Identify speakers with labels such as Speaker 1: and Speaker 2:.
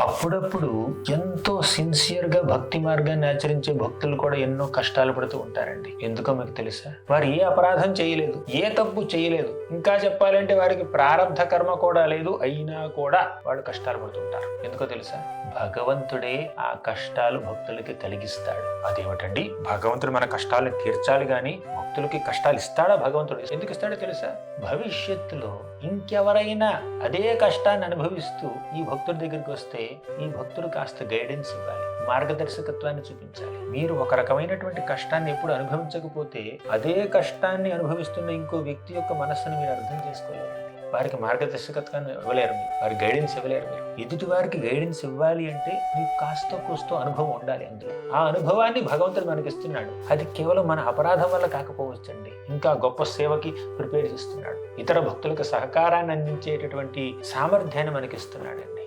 Speaker 1: అప్పుడప్పుడు ఎంతో సిన్సియర్గా భక్తి మార్గాన్ని ఆచరించే భక్తులు కూడా ఎన్నో కష్టాలు పడుతూ ఉంటారండి. ఎందుకో మీకు తెలుసా? వారు ఏ అపరాధం చేయలేదు, ఏ తప్పు చేయలేదు, ఇంకా చెప్పాలంటే వారికి ప్రారబ్ధ కర్మ కూడా లేదు, అయినా కూడా వాళ్ళు కష్టాలు పడుతుంటారు. ఎందుకో తెలుసా? భగవంతుడే ఆ కష్టాలు భక్తులకి కలిగిస్తాడు. అదేమిటండి? భగవంతుడు మన కష్టాలను తీర్చాలి గాని భక్తులకి కష్టాలు ఇస్తాడా? భగవంతుడు ఎందుకు ఇస్తాడో తెలుసా? భవిష్యత్తులో ఇంకెవరైనా అదే కష్టాన్ని అనుభవిస్తూ ఈ భక్తుడి దగ్గరికి వస్తే ఈ భక్తుడు కాస్త గైడెన్స్ ఇవ్వాలి, మార్గదర్శకత్వాన్ని చూపించాలి. మీరు ఒక రకమైనటువంటి కష్టాన్ని ఎప్పుడు అనుభవించకపోతే అదే కష్టాన్ని అనుభవిస్తున్న ఇంకో వ్యక్తి యొక్క మనస్సును మీరు అర్థం చేసుకోలేరు. వారికి మార్గదర్శకత్వాన్ని ఇవ్వలేరు, మీరు వారి గైడెన్స్ ఇవ్వలేరు. మీరు ఎదుటి వారికి గైడెన్స్ ఇవ్వాలి అంటే మీకు కాస్తో కూస్తో అనుభవం ఉండాలి. అందులో ఆ అనుభవాన్ని భగవంతుడు మనకి ఇస్తున్నాడు. అది కేవలం మన అపరాధం వల్ల కాకపోవచ్చండి, ఇంకా గొప్ప సేవకి ప్రిపేర్ చేస్తున్నాడు. ఇతర భక్తులకు సహకారాన్ని అందించేటటువంటి సామర్థ్యాన్ని మనకి ఇస్తున్నాడండి.